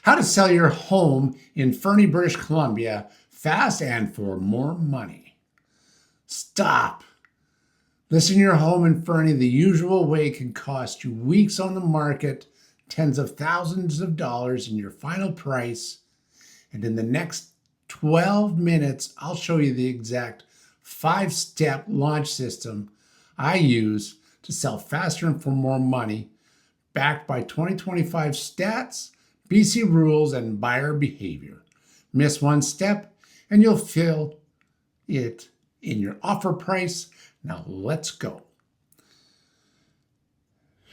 How to sell your home in Fernie, British Columbia, fast and for more money. Stop. Listing your home in Fernie the usual way can cost you weeks on the market, tens of thousands of dollars in your final price. And in the next 12 minutes, I'll show you the exact 5-step launch system I use to sell faster and for more money, backed by 2025 stats, BC rules, and buyer behavior. Miss one step and you'll feel it in your offer price. Now let's go.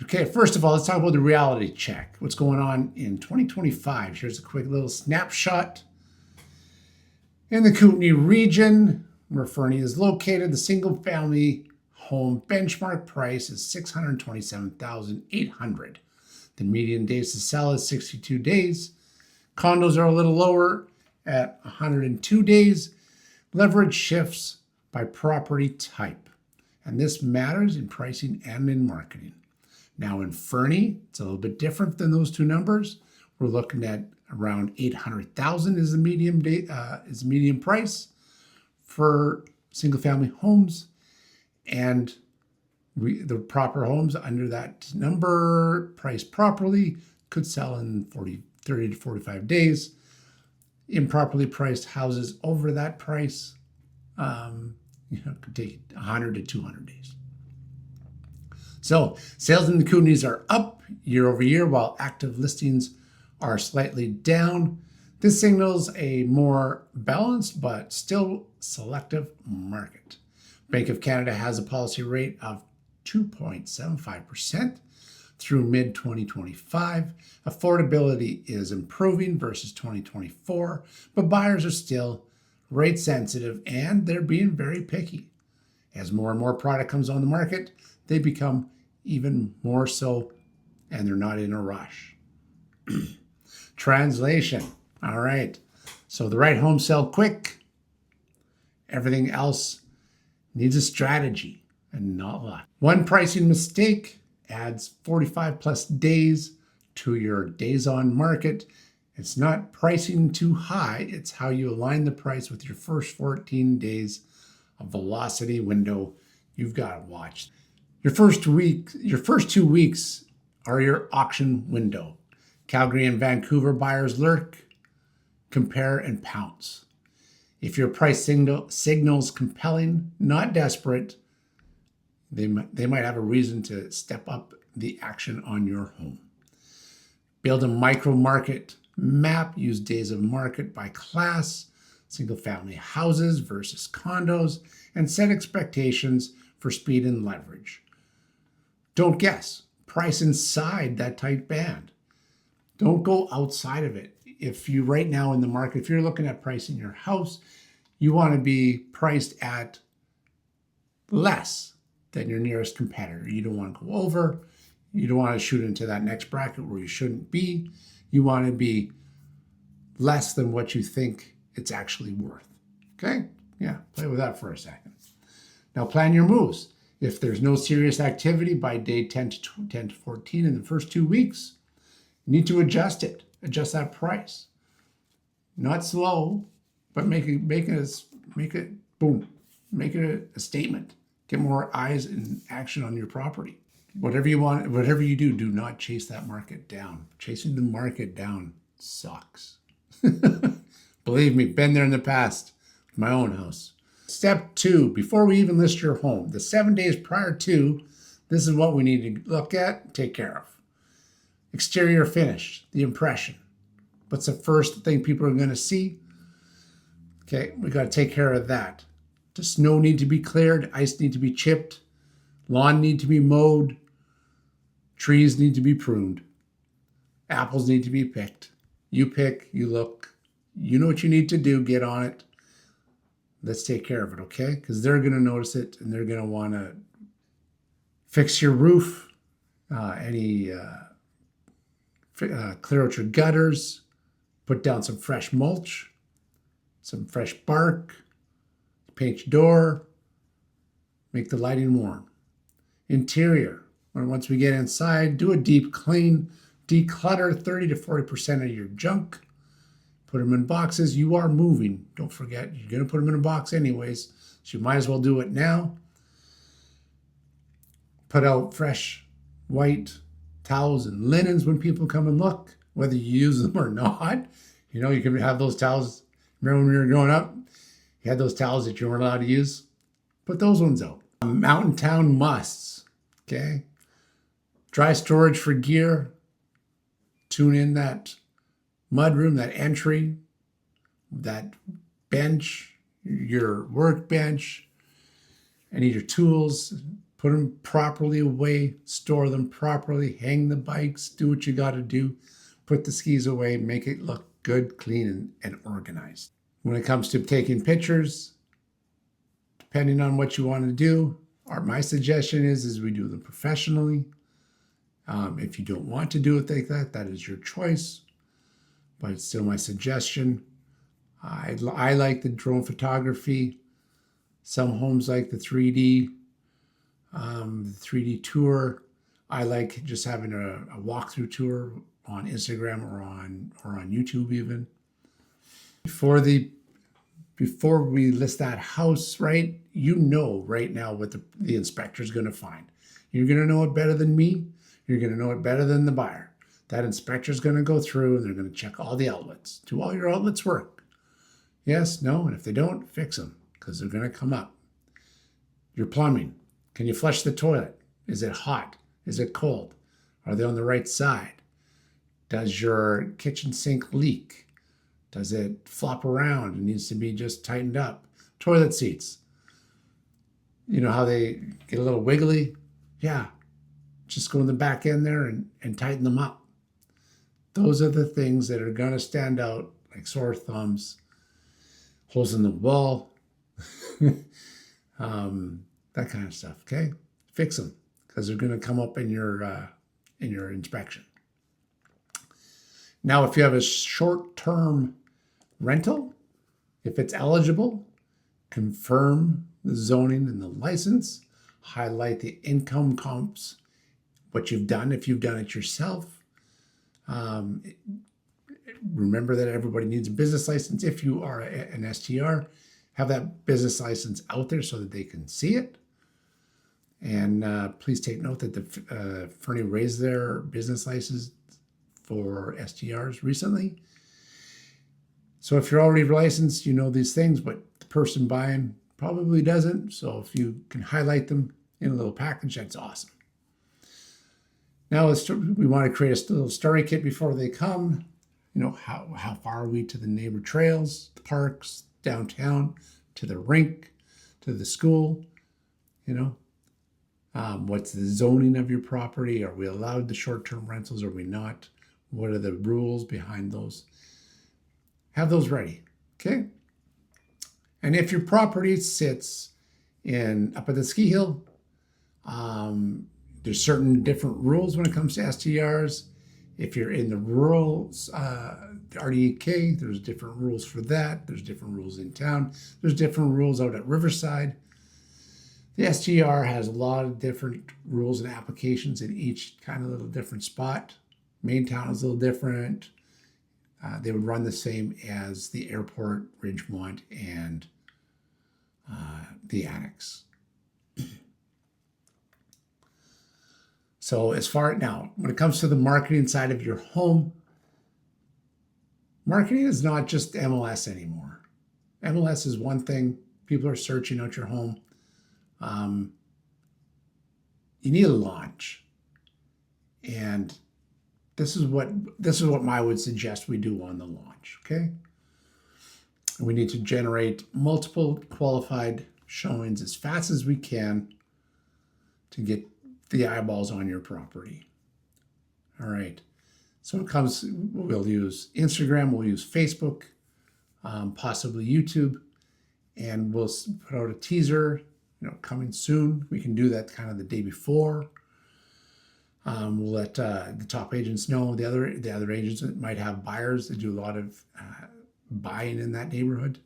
Okay, first of all, let's talk about the reality check. What's going on in 2025? Here's a quick little snapshot. In the Kootenay region, where Fernie is located, the single-family home benchmark price is $627,800. The median days to sell is 62 days. Condos are a little lower at 102 days. Leverage shifts by property type, and this matters in pricing and in marketing. Now in Fernie, it's a little bit different than those two numbers. We're looking at around 800,000 is the median price for single-family homes, and the proper homes under that number, priced properly, could sell in 30 to 45 days. Improperly priced houses over that price, could take 100 to 200 days. So sales in the Kootenays are up year over year, while active listings are slightly down. This signals a more balanced but still selective market. Bank of Canada has a policy rate of 2.75% through mid-2025. Affordability is improving versus 2024, but buyers are still rate sensitive and they're being very picky. As more and more product comes on the market, they become even more so, and they're not in a rush. Translation. All right. So the right home sell quick. Everything else needs a strategy and not luck. One pricing mistake adds 45 plus days to your days on market. It's not pricing too high. It's how you align the price with your first 14 days of velocity window. You've got to watch. Your first 2 weeks are your auction window. Calgary and Vancouver buyers lurk, compare, and pounce. If your price signals compelling, not desperate, they might have a reason to step up the action on your home. Build a micro market map. Use days of market by class, single family houses versus condos, and set expectations for speed and leverage. Don't guess. Price inside that tight band. Don't go outside of it. If you right now in the market, if you're looking at pricing your house, you want to be priced at less than your nearest competitor. You don't want to go over. You don't want to shoot into that next bracket where you shouldn't be. You want to be less than what you think it's actually worth. Okay? Yeah, play with that for a second. Now plan your moves. If there's no serious activity by day 10 to 14 in the first 2 weeks, you need to adjust it. Adjust that price. Not slow, but make it boom. Make it a statement. Get more eyes and action on your property. Whatever you want, whatever you do, do not chase that market down. Chasing the market down sucks. Believe me, been there in the past with my own house. Step 2, before we even list your home, the 7 days prior to, this is what we need to look at, take care of. Exterior finish, the impression. What's the first thing people are going to see? Okay, we got to take care of that. The snow need to be cleared, ice need to be chipped, lawn need to be mowed, trees need to be pruned, apples need to be picked. You pick, you look, you know what you need to do, get on it. Let's take care of it, okay? Because they're going to notice it and they're going to want to fix your roof, clear out your gutters, put down some fresh mulch, some fresh bark, paint your door, make the lighting warm. Interior, once we get inside, do a deep clean Declutter 30 to 40% of your junk. Put them in boxes. You are moving. Don't forget, you're going to put them in a box anyways, so you might as well do it now. Put out fresh white towels and linens when people come and look, whether you use them or not. You know, you can have those towels. Remember when we were growing up? You had those towels that you weren't allowed to use? Put those ones out. Mountain town musts, okay? Dry storage for gear. Tune in that mudroom, that entry, that bench, your workbench, any of your tools. Put them properly away, store them properly, hang the bikes, do what you got to do. Put the skis away, make it look good, clean, and organized. When it comes to taking pictures, depending on what you want to do, my suggestion is we do them professionally. If you don't want to do it like that, that is your choice, but it's still my suggestion. I like the drone photography. Some homes like the 3D tour. I like just having a walkthrough tour on Instagram or on YouTube even. Before we list that house, right? You know right now what the inspector is going to find. You're going to know it better than me. You're going to know it better than the buyer. That inspector is going to go through and they're going to check all the outlets. Do all your outlets work? Yes, no, and if they don't, fix them because they're going to come up. Your plumbing. Can you flush the toilet? Is it hot? Is it cold? Are they on the right side? Does your kitchen sink leak? Does it flop around? It needs to be just tightened up. Toilet seats. You know how they get a little wiggly? Yeah. Just go in the back end there and tighten them up. Those are the things that are going to stand out like sore thumbs. Holes in the wall. That kind of stuff, okay? Fix them because they're going to come up in your inspection. Now, if you have a short-term rental, if it's eligible, confirm the zoning and the license, highlight the income comps, what you've done if you've done it yourself. Remember that everybody needs a business license. If you are an STR, have that business license out there so that they can see it. And please take note that the Fernie raised their business license for STRs recently. So if you're already licensed, you know these things, but the person buying probably doesn't. So if you can highlight them in a little package, that's awesome. Now we want to create a little story kit before they come. You know, how far are we to the neighbor trails, the parks, downtown, to the rink, to the school, you know? What's the zoning of your property? Are we allowed the short-term rentals? Are we not? What are the rules behind those? Have those ready, okay? And if your property sits up at the ski hill, there's certain different rules when it comes to STRs. If you're in the rural RDK, there's different rules for that. There's different rules in town. There's different rules out at Riverside. The STR has a lot of different rules and applications in each kind of little different spot. Main town is a little different. They would run the same as the airport, Ridgemont, and the annex. So when it comes to the marketing side of your home, marketing is not just MLS anymore. MLS is one thing. People are searching out your home. You need a launch. And this is what I would suggest we do on the launch, okay? We need to generate multiple qualified showings as fast as we can to get the eyeballs on your property. All right. So we'll use Instagram, we'll use Facebook, possibly YouTube, and we'll put out a teaser, coming soon. We can do that kind of the day before. We'll let the top agents know. The other agents that might have buyers that do a lot of buying in that neighborhood.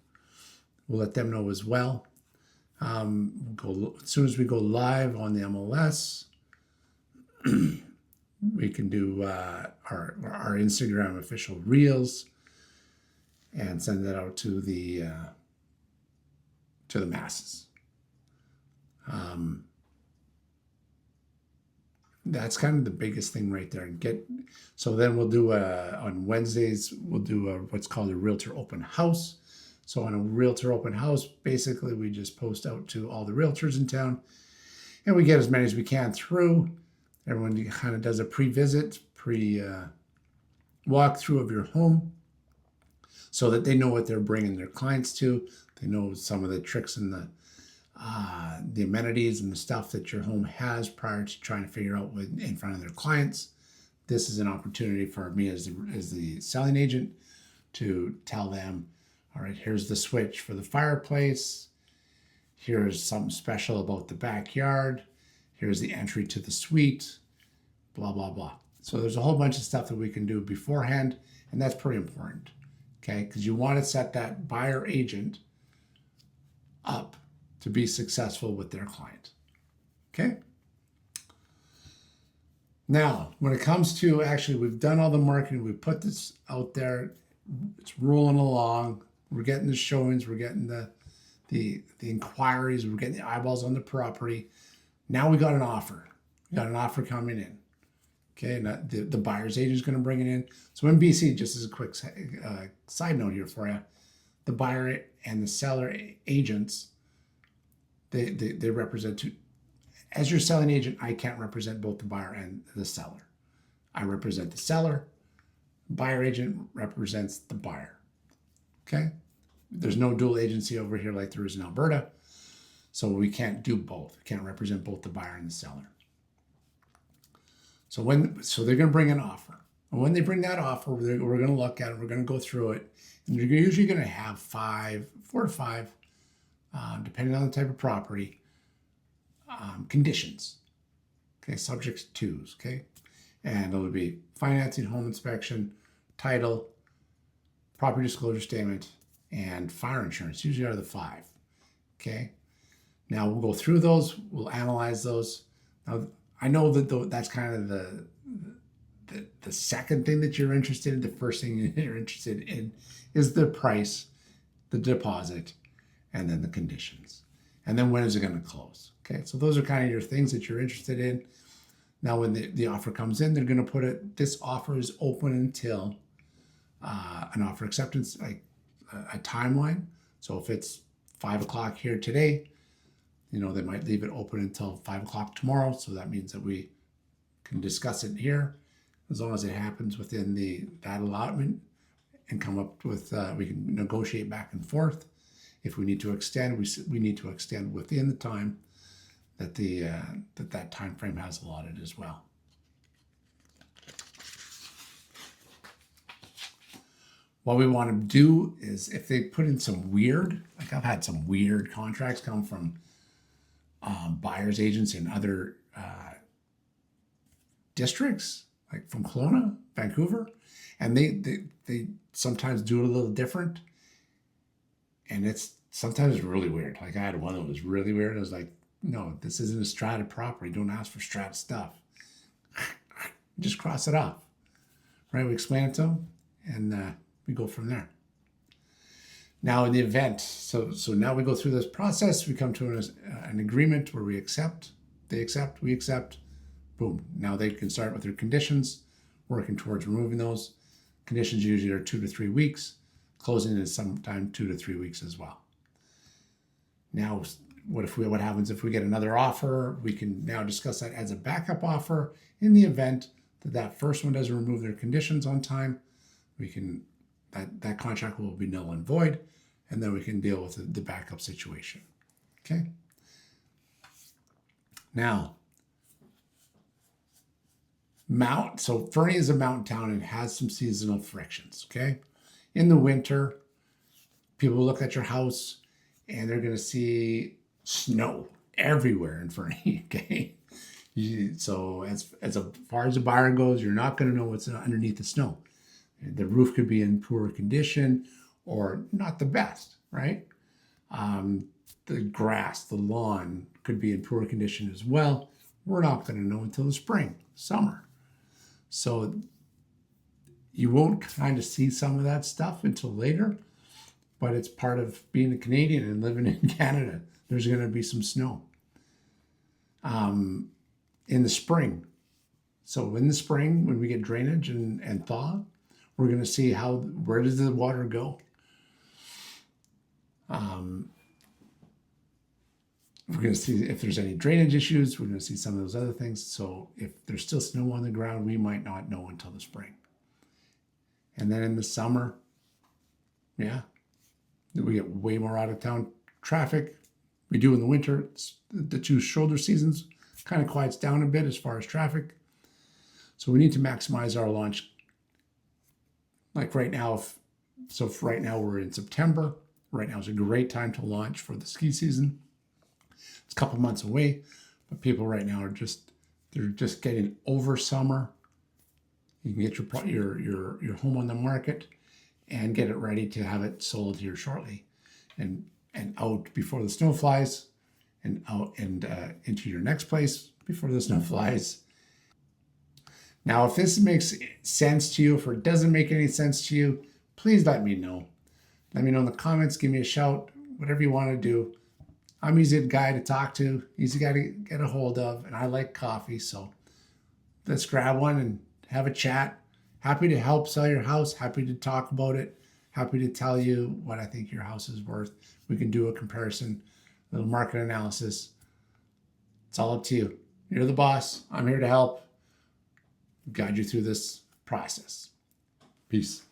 We'll let them know as well. As soon as we go live on the MLS, We can do our Instagram official reels and send that out to the masses. That's kind of the biggest thing right there. So then we'll do on Wednesdays, we'll do what's called a realtor open house. So on a realtor open house, basically we just post out to all the realtors in town and we get as many as we can through. Everyone kind of does a pre-visit, walkthrough of your home so that they know what they're bringing their clients to. They know some of the tricks and the amenities and the stuff that your home has prior to trying to figure out what in front of their clients. This is an opportunity for me as the selling agent to tell them, all right, here's the switch for the fireplace. Here's something special about the backyard. Here's the entry to the suite, blah, blah, blah. So there's a whole bunch of stuff that we can do beforehand, and that's pretty important, okay? Because you want to set that buyer agent up to be successful with their client, okay? Now, when it comes to actually, we've done all the marketing, we've put this out there, it's rolling along, we're getting the showings, we're getting the inquiries, we're getting the eyeballs on the property. Now we got an offer. We got an offer coming in. Okay, and the buyer's agent is going to bring it in. So in BC, just as a quick side note here for you, the buyer and the seller agents, they represent two. As your selling agent, I can't represent both the buyer and the seller. I represent the seller. Buyer agent represents the buyer. Okay? There's no dual agency over here like there is in Alberta. So we can't do both. We can't represent both the buyer and the seller. So they're going to bring an offer. And when they bring that offer, we're going to look at it. We're going to go through it. And you're usually going to have 4 to 5, depending on the type of property, conditions. Okay, subject twos. Okay, and it'll be financing, home inspection, title, property disclosure statement, and fire insurance. Usually are the 5. Okay. Now we'll go through those. We'll analyze those. Now I know that that's kind of the second thing that you're interested in. The first thing you're interested in is the price, the deposit, and then the conditions. And then when is it going to close? Okay, so those are kind of your things that you're interested in. Now when the offer comes in, they're going to put it, this offer is open until an offer acceptance, like a timeline. So if it's 5 o'clock here today, they might leave it open until 5 o'clock tomorrow. So that means that we can discuss it here as long as it happens within that allotment and come up with, we can negotiate back and forth. If we need to extend, we need to extend within the time that that time frame has allotted as well. What we want to do is if they put in some weird, like I've had some weird contracts come from buyer's agents in other districts, like from Kelowna, Vancouver, and they sometimes do it a little different, and it's sometimes really weird. Like I had one that was really weird. I was like, no, this isn't a strata property. Don't ask for strata stuff. Just cross it off, right? We explain it to them, and we go from there. Now in the event, so now we go through this process, we come to an agreement where we accept, they accept, we accept, boom. Now they can start with their conditions, working towards removing those. Conditions usually are 2 to 3 weeks. Closing is sometime 2 to 3 weeks as well. Now, what happens if we get another offer? We can now discuss that as a backup offer in the event that first one doesn't remove their conditions on time. We can, that contract will be null and void, and then we can deal with the backup situation. Okay. Now, so Fernie is a mountain town and has some seasonal frictions. Okay. In the winter, people look at your house and they're going to see snow everywhere in Fernie. Okay. So as far as the buyer goes, you're not going to know what's underneath the snow. The roof could be in poor condition or not the best, right? The grass, the lawn could be in poor condition as well. We're not going to know until the spring, summer. So you won't kind of see some of that stuff until later, but it's part of being a Canadian and living in Canada. There's going to be some snow in the spring. So in the spring, when we get drainage and thaw, we're going to see where does the water go. We're going to see if there's any drainage issues. We're going to see some of those other things. So if there's still snow on the ground, we might not know until the spring. And then in the summer, yeah, we get way more out of town traffic. We do in the winter. The two shoulder seasons kind of quiets down a bit as far as traffic. So we need to maximize our launch. Like right now, right now we're in September. Right now is a great time to launch for the ski season. It's a couple months away, but people right now they're just getting over summer. You can get your home on the market and get it ready to have it sold here shortly, and out before the snow flies, and out and into your next place before the snow flies. Now, if this makes sense to you, if it doesn't make any sense to you, please let me know. Let me know in the comments. Give me a shout. Whatever you want to do. I'm easy guy to talk to, easy guy to get a hold of, and I like coffee, so let's grab one and have a chat. Happy to help sell your house, happy to talk about it, happy to tell you what I think your house is worth. We can do a comparison, a little market analysis. It's all up to you. You're the boss. I'm here to help guide you through this process. Peace.